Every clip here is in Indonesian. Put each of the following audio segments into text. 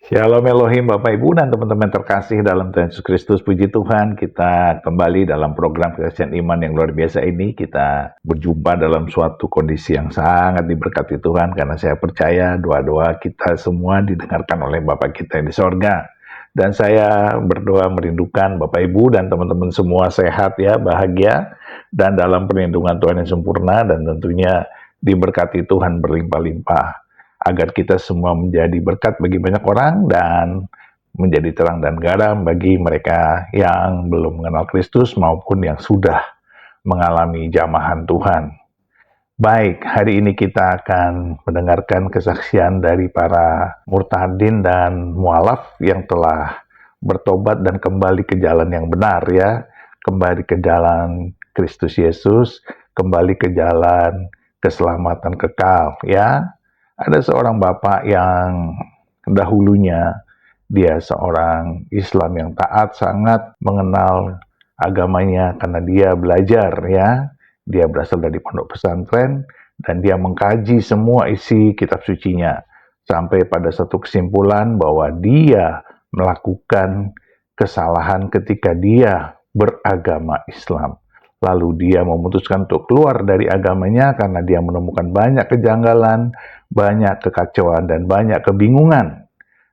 Shalom Elohim, Bapak Ibu dan teman-teman terkasih dalam Tuhan Yesus Kristus. Puji Tuhan, kita kembali dalam program Kesaksian Iman yang luar biasa ini. Kita berjumpa dalam suatu kondisi yang sangat diberkati Tuhan, karena saya percaya doa-doa kita semua didengarkan oleh Bapa kita yang di sorga. Dan saya berdoa merindukan Bapak Ibu dan teman-teman semua sehat ya, bahagia, dan dalam perlindungan Tuhan yang sempurna, dan tentunya diberkati Tuhan berlimpah-limpah, agar kita semua menjadi berkat bagi banyak orang dan menjadi terang dan garam bagi mereka yang belum mengenal Kristus maupun yang sudah mengalami jamahan Tuhan. Baik, hari ini kita akan mendengarkan kesaksian dari para murtadin dan mualaf yang telah bertobat dan kembali ke jalan yang benar ya, kembali ke jalan Kristus Yesus, kembali ke jalan keselamatan kekal ya. Ada seorang bapak yang dahulunya dia seorang Islam yang taat, sangat mengenal agamanya karena dia belajar ya. Dia berasal dari pondok pesantren dan dia mengkaji semua isi kitab sucinya sampai pada satu kesimpulan bahwa dia melakukan kesalahan ketika dia beragama Islam. Lalu dia memutuskan untuk keluar dari agamanya karena dia menemukan banyak kejanggalan, banyak kekacauan, dan banyak kebingungan.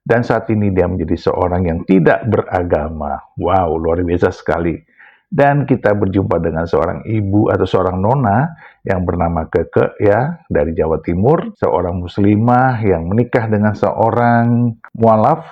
Dan saat ini dia menjadi seorang yang tidak beragama. Wow, luar biasa sekali. Dan kita berjumpa dengan seorang ibu atau seorang nona yang bernama Keke ya, dari Jawa Timur, seorang muslimah yang menikah dengan seorang mualaf,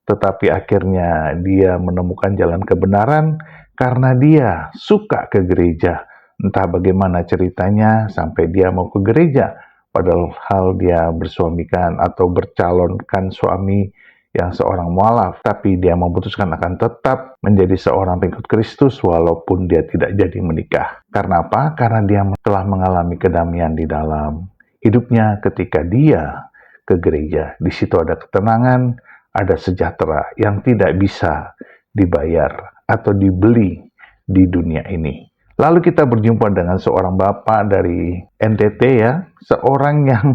tetapi akhirnya dia menemukan jalan kebenaran karena dia suka ke gereja. Entah bagaimana ceritanya sampai dia mau ke gereja, padahal dia bersuamikan atau bercalonkan suami yang seorang mualaf, tapi dia memutuskan akan tetap menjadi seorang pengikut Kristus walaupun dia tidak jadi menikah. Karena apa? Karena dia telah mengalami kedamaian di dalam hidupnya ketika dia ke gereja. Di situ ada ketenangan, ada sejahtera yang tidak bisa dibayar atau dibeli di dunia ini. Lalu kita berjumpa dengan seorang bapak dari NTT ya, seorang yang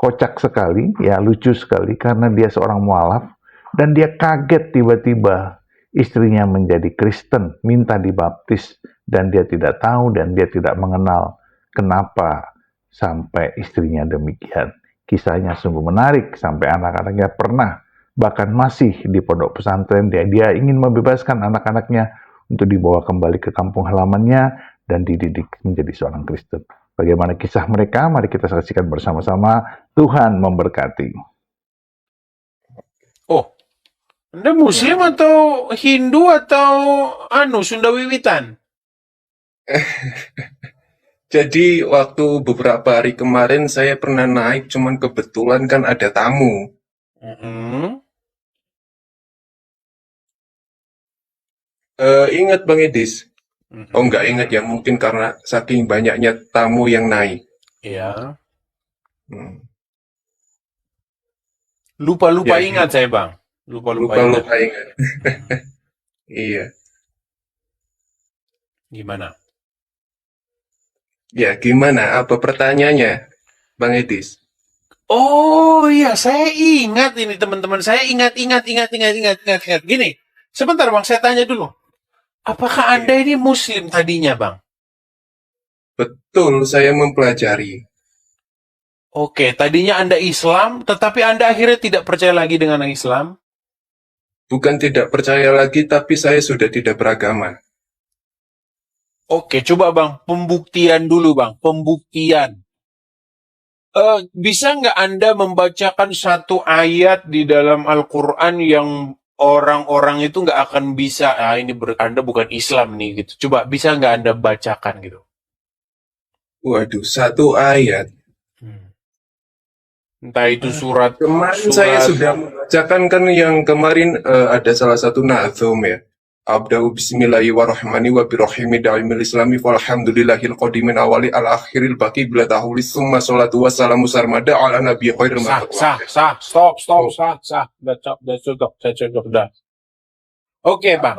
kocak sekali, ya lucu sekali karena dia seorang mualaf dan dia kaget tiba-tiba istrinya menjadi Kristen, minta dibaptis dan dia tidak tahu dan dia tidak mengenal kenapa sampai istrinya demikian. Kisahnya sungguh menarik sampai anak-anaknya pernah bahkan masih di pondok pesantren dia ingin membebaskan anak-anaknya untuk dibawa kembali ke kampung halamannya dan dididik menjadi seorang Kristen. Bagaimana kisah mereka? Mari kita saksikan bersama-sama. Tuhan memberkati. Oh, Anda Muslim atau Hindu atau Sunda Wiwitan? Jadi waktu beberapa hari kemarin saya pernah naik, cuman kebetulan kan ada tamu. Ingat Bang Edis? Oh nggak ingat ya, mungkin karena saking banyaknya tamu yang naik. Iya. Hmm. Lupa-lupa Ya, ingat saya, Bang. Lupa-lupa ingat. lupa-lupa ingat. Iya. Gimana? Ya gimana? Apa pertanyaannya, Bang Edis? Oh iya, saya ingat ini teman-teman. Saya ingat. Gini, sebentar Bang, saya tanya dulu. Apakah Anda ini Muslim tadinya, Bang? Betul, saya mempelajari. Oke, tadinya Anda Islam, tetapi Anda akhirnya tidak percaya lagi dengan Islam? Bukan tidak percaya lagi, tapi saya sudah tidak beragama. Oke, coba Bang, pembuktian dulu Bang, pembuktian. Bisa nggak Anda membacakan satu ayat di dalam Al-Quran yang orang-orang itu nggak akan bisa, ini Anda bukan Islam nih gitu. Coba bisa nggak Anda bacakan gitu? Waduh, satu ayat. Entah itu surat. Kemarin saya sudah membacakan kan yang kemarin ada salah satu nazum ya. Abda'u bismillahirrahmanirrahim wa birahimi da'imil islami walhamdulillahil qadimin awali al-akhiril baqi bila tahulis summa salatu wassalamu sarmada ala nabi khairil Sah, stop, saya cukup, udah. Oke, Bang.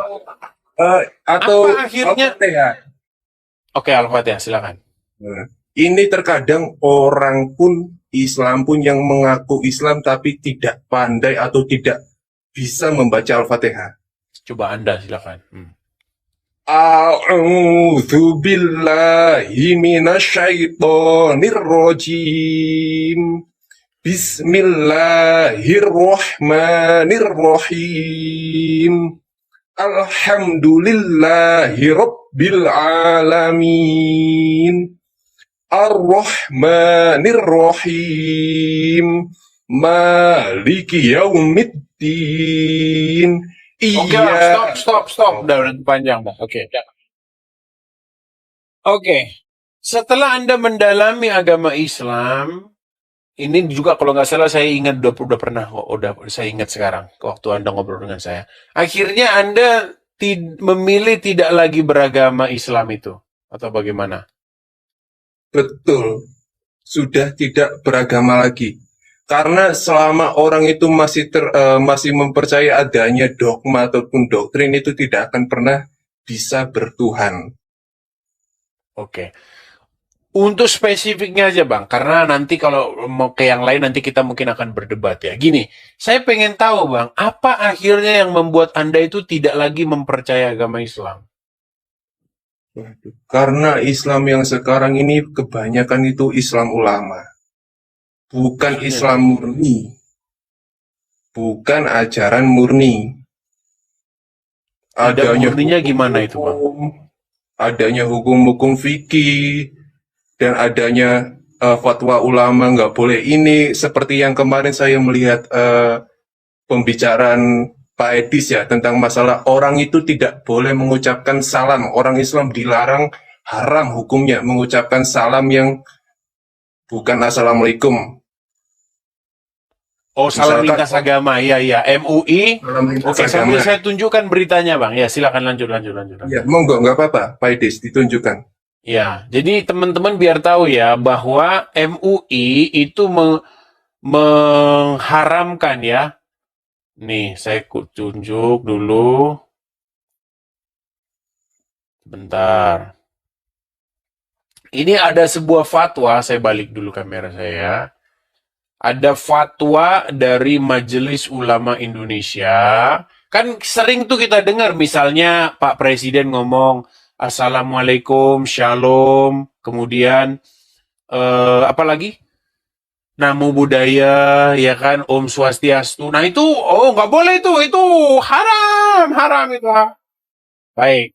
Atau apa akhirnya? Oke, Al-Fatihah, silakan. Ini terkadang orang pun Islam pun yang mengaku Islam tapi tidak pandai atau tidak bisa membaca Al-Fatihah. Coba Anda silakan. A'udzu billahi minasyaitonir rajim. Bismillahirrahmanirrahim. Alhamdulillahi rabbil alamin. Ar-Rahmanir-Rahim. Maliki yaumiddin. Oke Bang, stop. Udah panjang Bang. Oke. Setelah Anda mendalami agama Islam, ini juga kalau nggak salah saya ingat udah pernah kok, saya ingat sekarang waktu Anda ngobrol dengan saya. Akhirnya Anda memilih tidak lagi beragama Islam itu atau bagaimana? Betul. Sudah tidak beragama lagi. Karena selama orang itu masih mempercayai adanya dogma ataupun doktrin, itu tidak akan pernah bisa bertuhan. Oke. Untuk spesifiknya aja Bang, karena nanti kalau mau ke yang lain nanti kita mungkin akan berdebat ya. Gini, saya pengen tahu Bang, apa akhirnya yang membuat Anda itu tidak lagi mempercayai agama Islam? Karena Islam yang sekarang ini kebanyakan itu Islam ulama. Bukan Islam murni. Bukan ajaran murni. Tidak murninya gimana itu Bang? Adanya hukum-hukum fikih, dan adanya fatwa ulama nggak boleh ini. Seperti yang kemarin saya melihat pembicaraan Pak Edis ya, tentang masalah orang itu tidak boleh mengucapkan salam. Orang Islam dilarang, haram hukumnya mengucapkan salam yang bukan assalamualaikum. Oh, salam lintas agama, iya, MUI. Oke, sambil saya tunjukkan beritanya Bang. Ya, silakan lanjut. Ya, monggo, nggak apa-apa, Pak Edis ditunjukkan. Ya, jadi teman-teman biar tahu ya bahwa MUI itu mengharamkan ya. Nih, saya tunjuk dulu. Bentar. Ini ada sebuah fatwa, saya balik dulu kamera saya. Ada fatwa dari Majelis Ulama Indonesia. Kan sering tuh kita dengar misalnya Pak Presiden ngomong Assalamualaikum, Shalom, kemudian apa lagi? Namo Buddhaya, ya kan, Om Swastiastu. Nah itu, nggak boleh itu haram itu. Baik.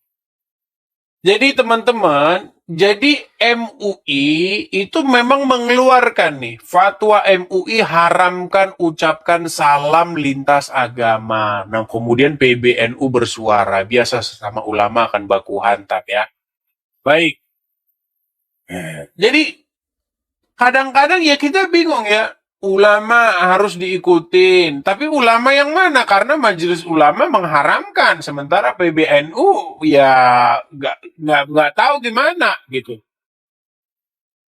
Jadi teman-teman, MUI itu memang mengeluarkan nih, fatwa MUI haramkan ucapkan salam lintas agama. Nah kemudian PBNU bersuara, biasa sesama ulama akan baku hantam ya. Baik. Jadi kadang-kadang ya kita bingung ya, ulama harus diikutin. Tapi ulama yang mana? Karena majelis ulama mengharamkan, sementara PBNU ya nggak tahu gimana gitu.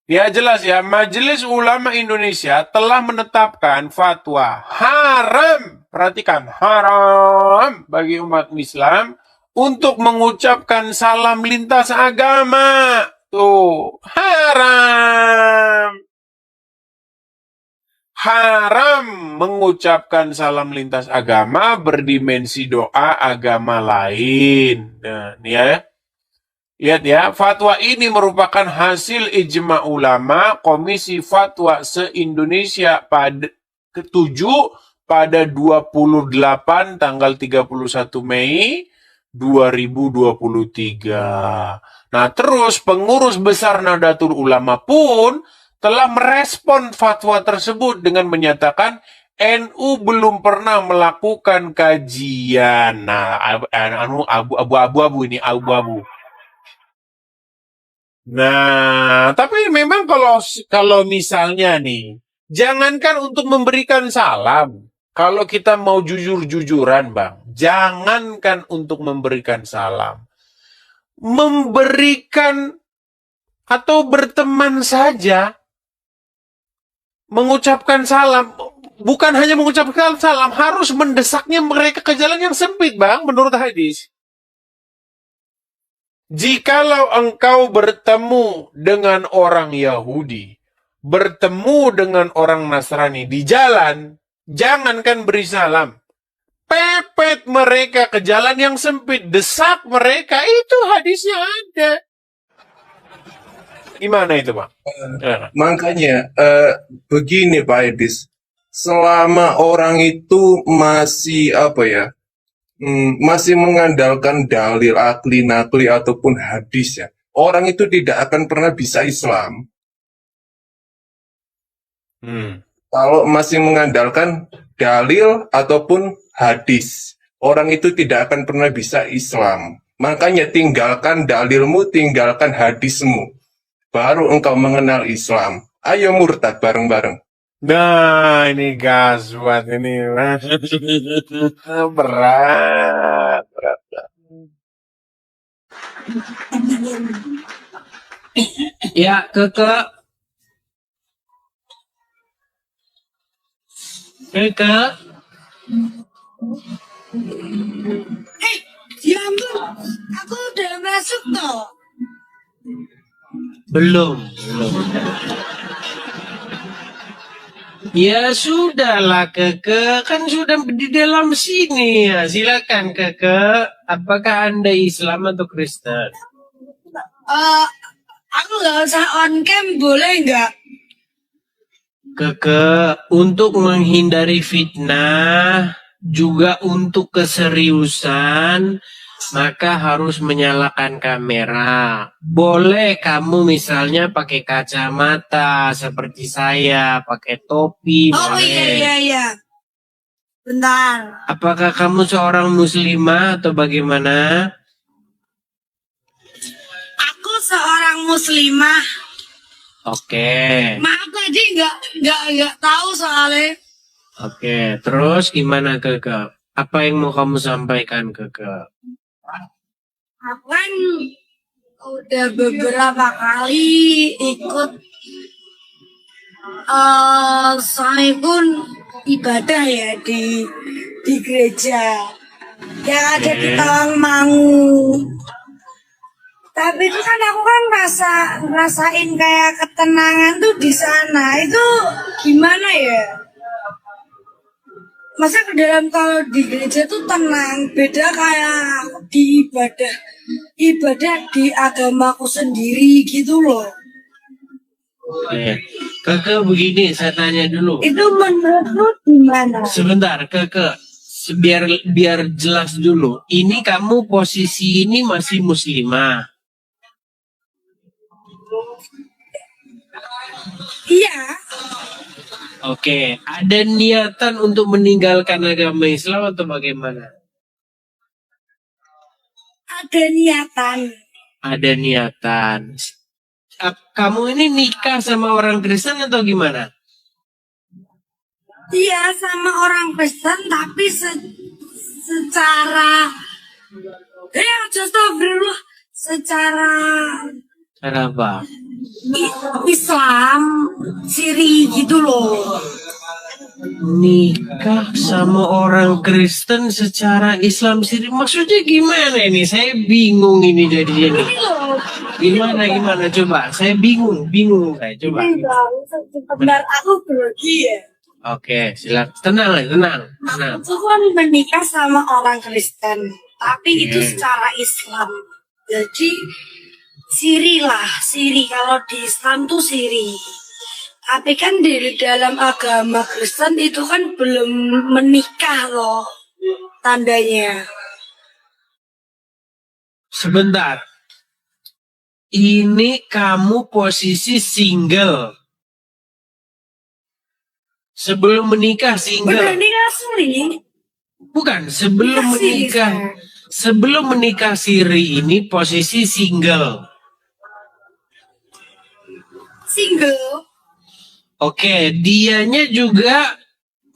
Ya jelas ya, Majelis Ulama Indonesia telah menetapkan fatwa haram, perhatikan, haram bagi umat Islam untuk mengucapkan salam lintas agama. Tuh, haram. Haram mengucapkan salam lintas agama berdimensi doa agama lain. Nah, ini ya. Lihat ya, fatwa ini merupakan hasil ijma ulama Komisi Fatwa se-Indonesia pada ke-7 pada 28 tanggal 31 Mei 2023. Nah, terus pengurus besar Nahdlatul Ulama pun telah merespon fatwa tersebut dengan menyatakan NU belum pernah melakukan kajian. Nah, abu-abu ini abu-abu. Nah, tapi memang kalau misalnya nih, jangankan untuk memberikan salam. Kalau kita mau jujur-jujuran, Bang, jangankan untuk memberikan salam. Memberikan atau berteman saja, mengucapkan salam, bukan hanya mengucapkan salam, harus mendesaknya mereka ke jalan yang sempit, Bang, menurut hadis. Jikalau engkau bertemu dengan orang Yahudi, bertemu dengan orang Nasrani di jalan, jangankan beri salam, pepet mereka ke jalan yang sempit, desak mereka, itu hadisnya ada. Gimana itu, Pak? Makanya begini Pak Edis, selama orang itu masih masih mengandalkan dalil akli nakli ataupun hadis ya, orang itu tidak akan pernah bisa Islam. Kalau masih mengandalkan dalil ataupun hadis, orang itu tidak akan pernah bisa Islam. Makanya tinggalkan dalilmu, tinggalkan hadismu, baru engkau mengenal Islam. Ayo murtad bareng-bareng. Nah, ini gazwat ini. Berat. Ya, Keke. Ya ampun, aku udah masuk toh. Belum. Ya sudahlah Keke, kan sudah di dalam sini ya. Silakan Keke, apakah Anda Islam atau Kristen? Aku nggak usah on cam, boleh nggak? Keke, untuk menghindari fitnah, juga untuk keseriusan, maka harus menyalakan kamera. Boleh kamu misalnya pakai kacamata seperti saya, pakai topi, Oh boleh. iya. Bentar. Apakah kamu seorang muslimah atau bagaimana? Aku seorang muslimah. Oke. Maaf tadi nggak tahu soalnya. Oke, terus gimana Keke? Apa yang mau kamu sampaikan Keke? Aku kan udah beberapa kali ikut suami pun ibadah ya di gereja yang ada di Tawangmangu. Tapi itu kan aku kan ngerasain kayak ketenangan tuh di sana. Itu gimana ya? Masa ke dalam kalau di gereja tuh tenang, beda kayak di ibadah di agamaku sendiri gitu loh. Oke. Keke begini, saya tanya dulu. Itu menurutmu gimana? Sebentar, Keke. Biar jelas dulu. Ini kamu posisi ini masih muslimah. Iya, Oke, ada niatan untuk meninggalkan agama Islam atau bagaimana? ada niatan. Ada niatan. Kamu ini nikah sama orang Kristen atau gimana? Iya, sama orang Kristen tapi secara astagfirullah, secara Cara apa? Islam siri gitu loh. Nikah sama orang Kristen secara Islam sendiri maksudnya gimana ini? Saya bingung ini jadinya. Ini loh. Gimana coba? Saya bingung saya coba. Sebentar aku grogi ya. Oke, silakan. Tenang. Aku kan menikah sama orang Kristen, tapi itu secara Islam. Jadi siri kalau di Islam tuh siri. Tapi kan di dalam agama Kristen itu kan belum menikah loh tandanya. Sebentar. Ini kamu posisi single. Sebelum menikah Udah single. nikah siri? Bukan, sebelum menikah. Sebelum menikah siri ini posisi single. Single? Oke, dianya juga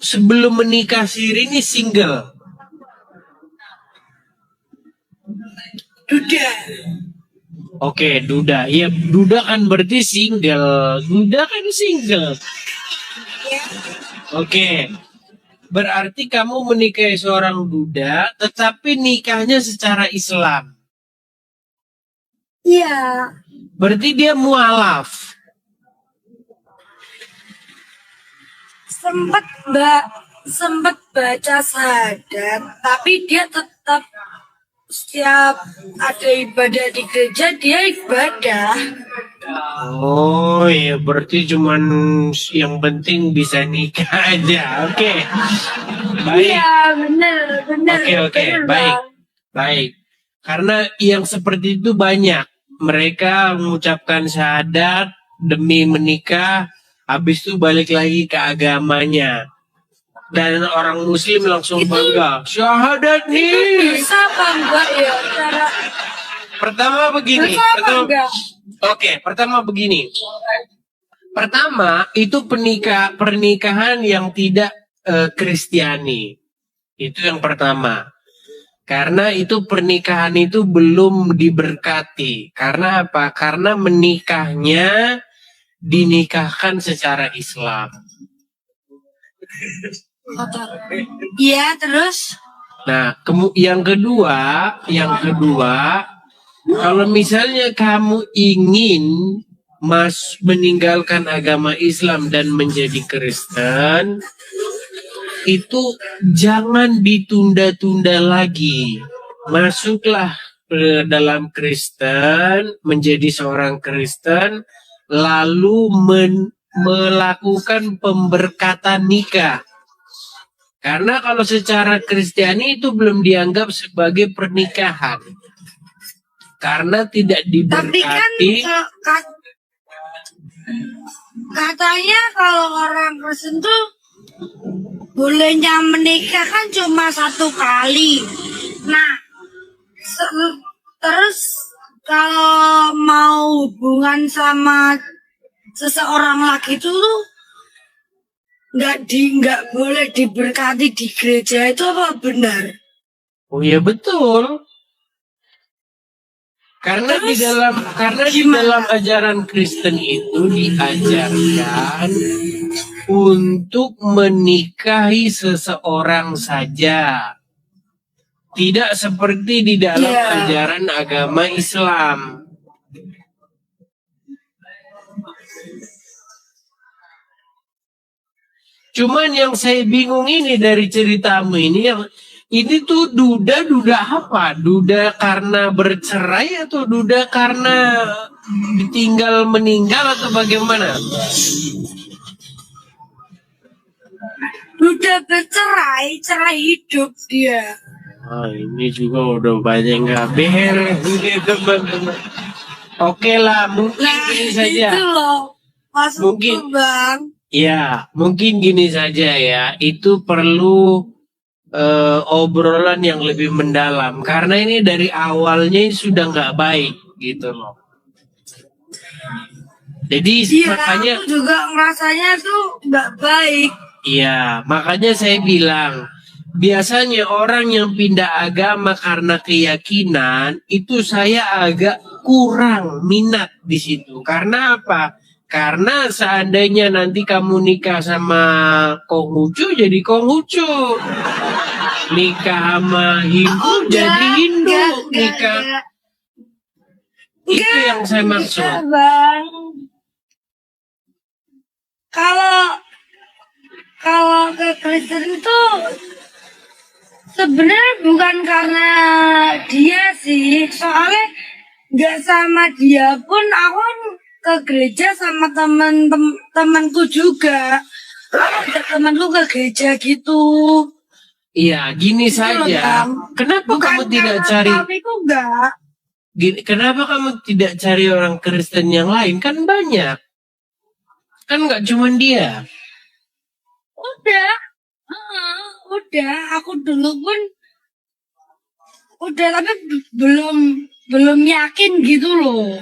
sebelum menikah siri ini single. Duda. Oke, duda. Ya, duda kan berarti single. Duda kan single. Ya. Oke. Berarti kamu menikahi seorang duda, tetapi nikahnya secara Islam. Iya. Berarti dia mualaf. sempet baca syahadat, tapi dia tetap setiap ada ibadah di gereja dia ibadah. Oh ya, berarti cuman yang penting bisa nikah aja. Oke. Baik. Iya, bener. Oke, Bener, baik. Bang. Baik. Karena yang seperti itu banyak. Mereka mengucapkan syahadat demi menikah, habis itu balik lagi ke agamanya. Dan orang muslim langsung bangga. Syahadat nih. Bisa apa enggak ya cara Pertama begini. bisa apa enggak? Pertama begini. Pertama, itu pernikahan yang tidak Kristiani. Itu yang pertama. Karena itu pernikahan itu belum diberkati. Karena apa? Karena menikahnya dinikahkan secara Islam. Iya, terus Nah, yang kedua, kalau misalnya kamu ingin meninggalkan agama Islam dan menjadi Kristen, itu jangan ditunda-tunda lagi. Masuklah ke dalam Kristen, menjadi seorang Kristen, lalu melakukan pemberkatan nikah. Karena kalau secara Kristiani itu belum dianggap sebagai pernikahan. Karena tidak tapi kan diberkati. katanya kalau orang Kristen tuh bolehnya menikah kan cuma 1 kali. Nah, terus kalau mau hubungan sama seseorang lagi tuh nggak boleh diberkati di gereja, itu apa benar? Oh ya betul. Karena di dalam ajaran Kristen itu diajarkan untuk menikahi seseorang saja. Tidak seperti di dalam Iya. ajaran agama Islam. Cuman yang saya bingung ini dari ceritamu ini tuh duda apa? Duda karena bercerai atau duda karena ditinggal meninggal atau bagaimana? Udah bercerai, cerai hidup dia. Ini juga udah banyak nggak beres ini teman-teman. Oke lah, mungkin Nah, gini saja. itu loh. Mungkin. Maksudku, Bang. Ya, mungkin gini saja ya. Itu perlu obrolan yang lebih mendalam. Karena ini dari awalnya sudah nggak baik gitu loh. Jadi Iya, makanya, aku juga ngerasanya tuh nggak baik. iya, makanya saya bilang, biasanya orang yang pindah agama karena keyakinan itu saya agak kurang minat di situ. Karena apa? Karena seandainya nanti kamu nikah sama Konghucu jadi Konghucu, nikah sama Hindu jadi Hindu, nikah. Itu yang saya maksud. Bisa, Bang. Kalau ke Kristen itu sebenarnya bukan karena dia sih, soalnya nggak sama dia pun aku kan ke gereja sama temanku juga. Ada temanku ke gereja gitu. Iya, gini Gitu loh, saja. Bang. Kenapa Bukan kamu tidak karena cari? suamiku enggak. Kenapa kamu tidak cari orang Kristen yang lain? Kan banyak. Kan nggak cuma dia. Udah. Aku dulu pun udah, tapi belum yakin gitu loh.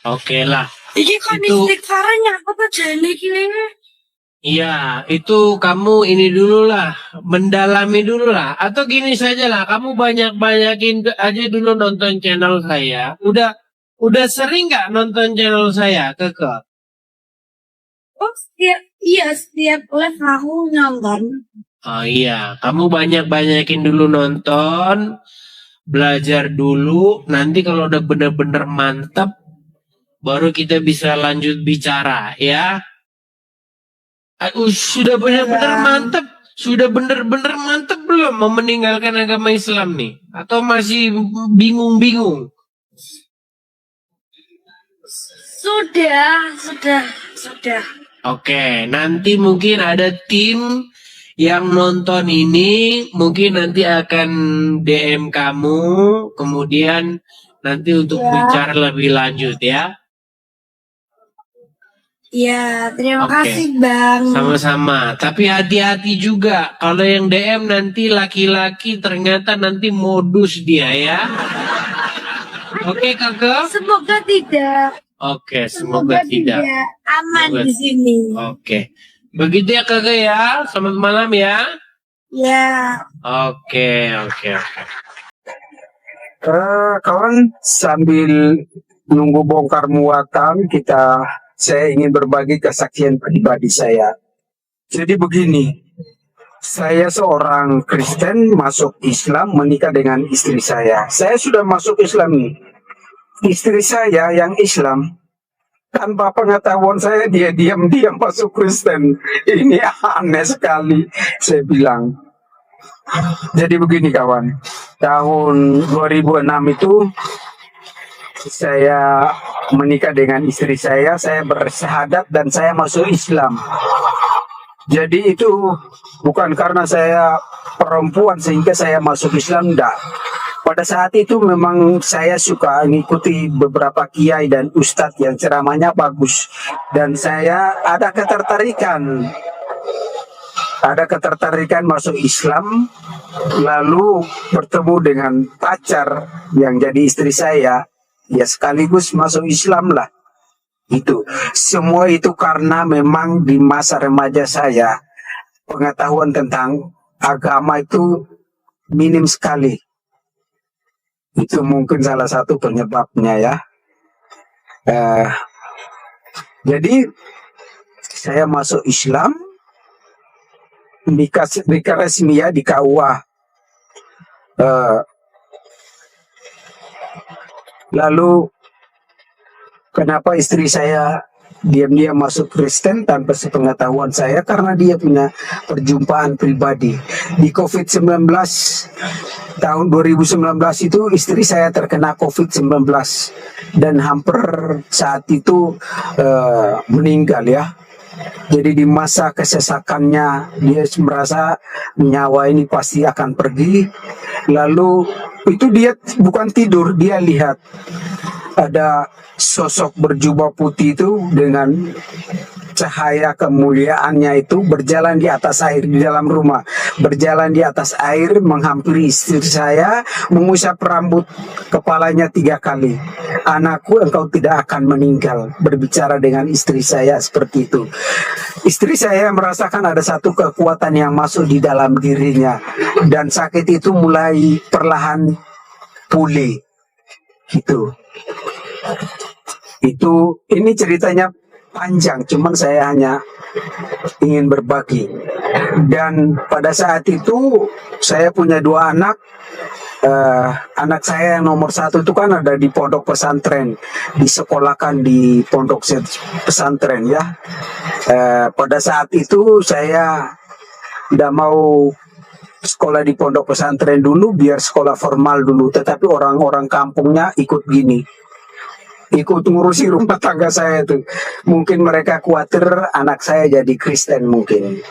Oke lah. Iki kan Itu- istighfarnya apa jadi gini? Iya, itu kamu ini dulu lah, mendalami dulu lah. Atau gini saja lah, kamu banyakin aja dulu nonton channel saya. Udah sering nggak nonton channel saya, Keke? Oh, setiap live aku nonton. Oh iya, kamu banyakin dulu nonton, belajar dulu. Nanti kalau udah bener-bener mantap, baru kita bisa lanjut bicara ya. Sudah benar-benar mantap, sudah benar-benar mantap belum mau meninggalkan agama Islam nih? Atau masih bingung-bingung? Sudah. Oke, nanti mungkin ada tim yang nonton ini, mungkin nanti akan DM kamu, kemudian nanti untuk Ya. bicara lebih lanjut ya. Ya, terima Oke. kasih Bang. Sama-sama, tapi hati-hati juga kalau yang DM nanti laki-laki ternyata nanti modus dia ya. Oke kakak? Semoga tidak. Oke, semoga tidak. Aman Semoga- di sini. Oke, begitu ya kakak ya. Selamat malam ya. Ya. Oke. Kawan, sambil nunggu bongkar muatan, saya ingin berbagi kesaksian pribadi saya. Jadi begini, saya seorang Kristen masuk Islam, menikah dengan istri saya. Saya sudah masuk Islam nih. Istri saya yang Islam, tanpa pengetahuan saya dia diam-diam masuk Kristen. Ini aneh sekali, saya bilang. Jadi begini kawan, tahun 2006 itu saya menikah dengan istri saya bersyahadat dan saya masuk Islam. Jadi itu bukan karena saya perempuan sehingga saya masuk Islam, enggak. Pada saat itu memang saya suka mengikuti beberapa kiai dan ustadz yang ceramahnya bagus. Dan saya ada ketertarikan masuk Islam, lalu bertemu dengan pacar yang jadi istri saya, ya sekaligus masuk Islam lah. Itu semua itu karena memang di masa remaja saya pengetahuan tentang agama itu minim sekali. Itu mungkin salah satu penyebabnya ya. Jadi saya masuk Islam, nikah resmi ya di KUA. Lalu kenapa istri saya diam-diam masuk Kristen tanpa sepengetahuan saya? Karena dia punya perjumpaan pribadi. Di COVID-19 tahun 2019 itu istri saya terkena COVID-19 dan hampir saat itu meninggal ya. Jadi di masa kesesakannya dia merasa nyawa ini pasti akan pergi. Lalu itu dia bukan tidur, dia lihat ada sosok berjubah putih itu dengan cahaya kemuliaannya itu berjalan di atas air di dalam rumah, berjalan di atas air menghampiri istri saya, mengusap rambut kepalanya 3 kali. Anakku, engkau tidak akan meninggal. Berbicara dengan istri saya seperti itu. Istri saya merasakan ada satu kekuatan yang masuk di dalam dirinya dan sakit itu mulai perlahan pulih. Ini ceritanya panjang, cuman saya hanya ingin berbagi. Dan pada saat itu saya punya 2 anak. Anak saya yang nomor 1 itu kan ada di pondok pesantren, disekolahkan di pondok pesantren ya. Pada saat itu saya tidak mau sekolah di pondok pesantren dulu, biar sekolah formal dulu. Tetapi orang-orang kampungnya ikut ngurusi rumah tangga saya itu. Mungkin mereka khawatir anak saya jadi Kristen mungkin.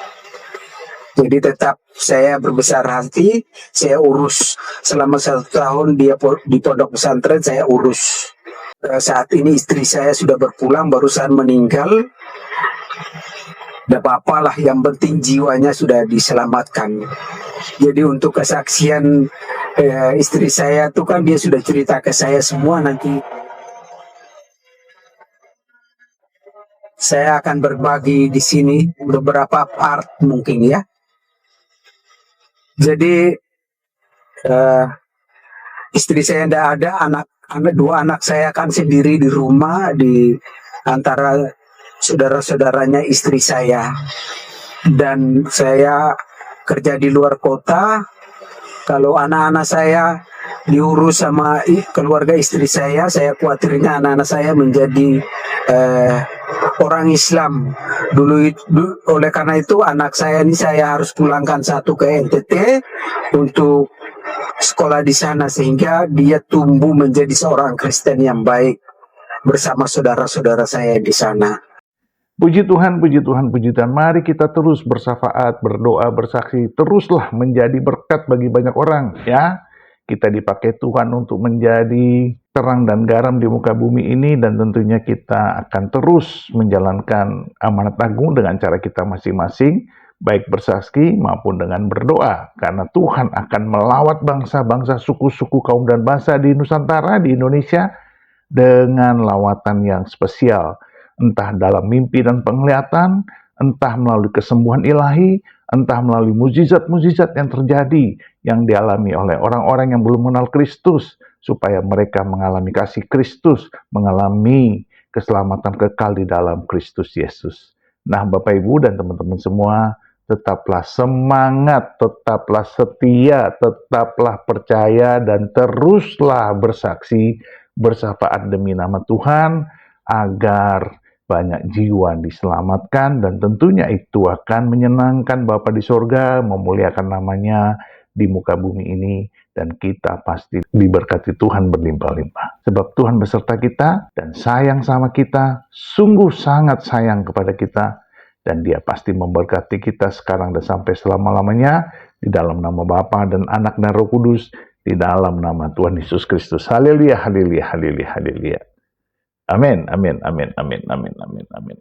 Jadi tetap saya berbesar hati, saya urus selama 1 tahun dia di pondok pesantren, saya urus. Saat ini istri saya sudah berpulang, barusan meninggal. Tidak apa-apa lah, yang penting jiwanya sudah diselamatkan. Jadi untuk kesaksian istri saya itu kan dia sudah cerita ke saya semua, nanti saya akan berbagi di sini beberapa part mungkin ya. Jadi istri saya tidak ada, dua anak saya kan sendiri di rumah di antara saudara-saudaranya istri saya, dan saya kerja di luar kota. Kalau anak-anak saya diurus sama keluarga istri saya khawatirnya anak-anak saya menjadi orang Islam dulu, oleh karena itu anak saya ini saya harus pulangkan satu ke NTT untuk sekolah di sana sehingga dia tumbuh menjadi seorang Kristen yang baik bersama saudara-saudara saya di sana. Puji Tuhan, puji Tuhan, puji Tuhan. Mari kita terus bersafaat, berdoa, bersaksi. Teruslah menjadi berkat bagi banyak orang, ya. Kita dipakai Tuhan untuk menjadi terang dan garam di muka bumi ini, dan tentunya kita akan terus menjalankan amanat agung dengan cara kita masing-masing, baik bersaksi maupun dengan berdoa. Karena Tuhan akan melawat bangsa-bangsa, suku-suku, kaum dan bahasa di Nusantara, di Indonesia, dengan lawatan yang spesial. Entah dalam mimpi dan penglihatan, entah melalui kesembuhan ilahi, entah melalui mujizat-mujizat yang terjadi, yang dialami oleh orang-orang yang belum mengenal Kristus, supaya mereka mengalami kasih Kristus, mengalami keselamatan kekal di dalam Kristus Yesus. Nah, Bapak Ibu dan teman-teman semua, tetaplah semangat, tetaplah setia, tetaplah percaya, dan teruslah bersaksi, bersafaat demi nama Tuhan, agar banyak jiwa diselamatkan, dan tentunya itu akan menyenangkan Bapa di sorga, memuliakan namanya di muka bumi ini, dan kita pasti diberkati Tuhan berlimpah-limpah. Sebab Tuhan beserta kita dan sayang sama kita, sungguh sangat sayang kepada kita, dan Dia pasti memberkati kita sekarang dan sampai selama-lamanya, di dalam nama Bapa dan Anak dan Roh Kudus, di dalam nama Tuhan Yesus Kristus. Haleluya, haleluya, haleluya, haleluya. Amin, amin, amin, amin, amin, amin, amin.